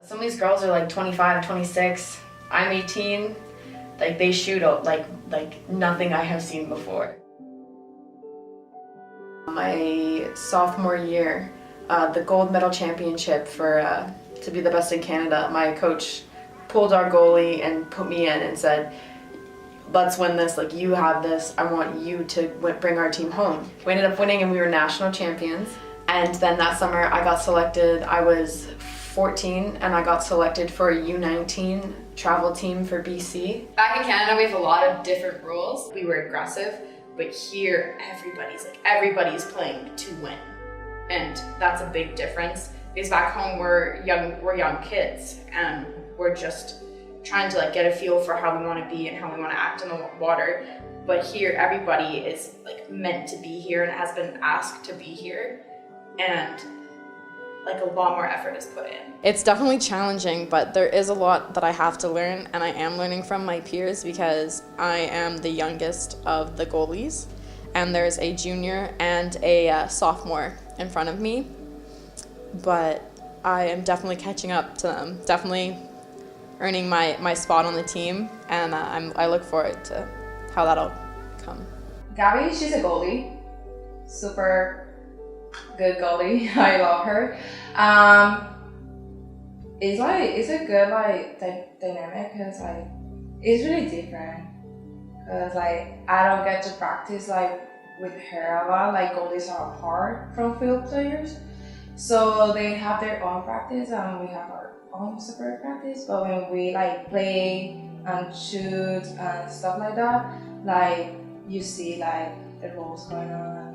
Some of these girls are like 25, 26. I'm 18. Like they shoot out like nothing I have seen before. My sophomore year, the gold medal championship for to be the best in Canada, my coach pulled our goalie and put me in and said, let's win this, like you have this, I want you to bring our team home. We ended up winning and we were national champions. And then that summer I got selected, I was 14 and I got selected for a U19 travel team for BC. Back in Canada we have a lot of different rules. We were aggressive, but here everybody's playing to win. And that's a big difference because back home we're young kids and we're just trying to get a feel for how we want to be and how we want to act in the water. But here everybody is meant to be here and has been asked to be here, and a lot more effort is put in. It's definitely challenging, but there is a lot that I have to learn, and I am learning from my peers because I am the youngest of the goalies, and there's a junior and a sophomore in front of me, but I am definitely catching up to them, definitely earning my spot on the team, and I look forward to how that'll come. Gabby, she's a goalie, super good goalie. I love her. It's a good dynamic because it's really different because I don't get to practice with her a lot. Goalies are apart from field players, so they have their own practice and we have our own separate practice. But when we play and shoot and stuff like that, you see the roles going on.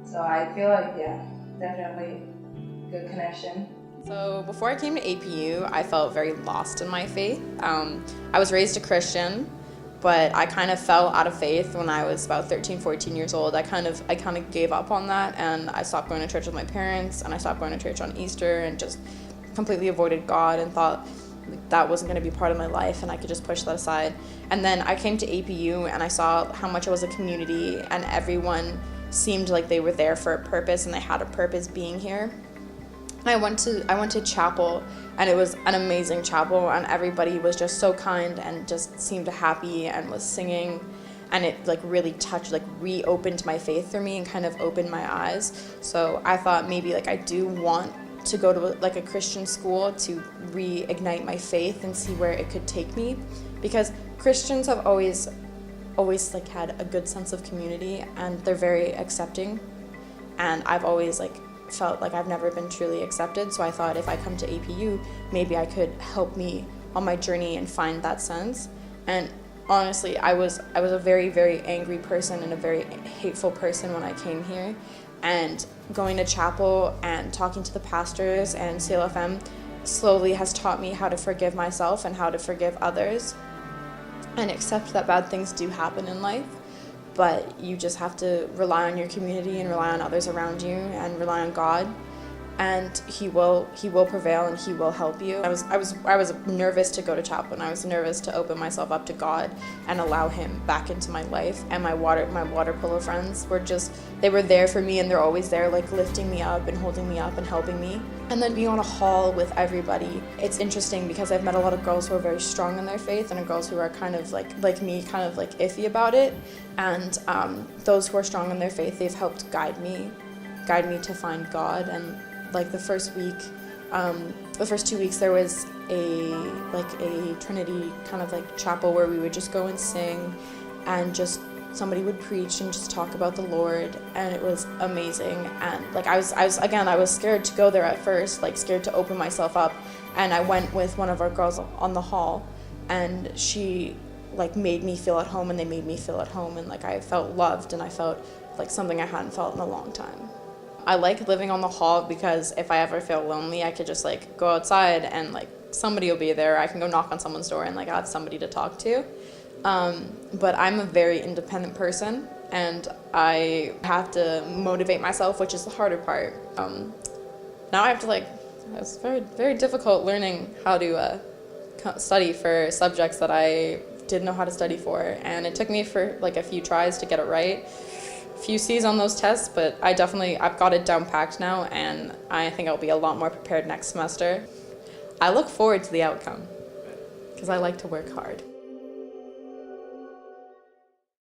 So I feel definitely good connection. So before I came to APU, I felt very lost in my faith. I was raised a Christian, but I kind of fell out of faith when I was about 13, 14 years old. I kind of gave up on that, and I stopped going to church with my parents, and I stopped going to church on Easter, and just completely avoided God and thought that wasn't going to be part of my life and I could just push that aside. And then I came to APU and I saw how much it was a community, and everyone seemed like they were there for a purpose and they had a purpose being here. I went to chapel, and it was an amazing chapel, and everybody was just so kind and just seemed happy and was singing, and it really touched, reopened my faith for me and kind of opened my eyes. So I thought maybe I do want to go to a Christian school to reignite my faith and see where it could take me, because Christians have always had a good sense of community and they're very accepting, and I've always felt like I've never been truly accepted. So I thought if I come to APU, maybe I could help me on my journey and find that sense. And honestly, I was a very, very angry person and a very hateful person when I came here, and going to chapel and talking to the pastors and CLFM slowly has taught me how to forgive myself and how to forgive others and accept that bad things do happen in life, but you just have to rely on your community and rely on others around you and rely on God, and He will prevail and He will help you. I was nervous to go to chapel, and I was nervous to open myself up to God and allow Him back into my life. And my water polo friends they were there for me, and they're always there lifting me up and holding me up and helping me. And then being on a hall with everybody, it's interesting because I've met a lot of girls who are very strong in their faith and girls who are kind of like me, kind of iffy about it. And those who are strong in their faith, they've helped guide me to find God. And the first 2 weeks, there was a Trinity kind of chapel where we would just go and sing, and just somebody would preach and just talk about the Lord, and it was amazing. And I was scared to go there at first, scared to open myself up, and I went with one of our girls on the hall, and she made me feel at home, and they made me feel at home, and I felt loved, and I felt something I hadn't felt in a long time. I like living on the hall because if I ever feel lonely, I could just go outside and somebody will be there. I can go knock on someone's door and I have somebody to talk to. But I'm a very independent person, and I have to motivate myself, which is the harder part. Now I have to it's very, very difficult learning how to study for subjects that I didn't know how to study for, and it took me for a few tries to get it right. Few C's on those tests, but I've got it down packed now, and I think I'll be a lot more prepared next semester. I look forward to the outcome because I like to work hard.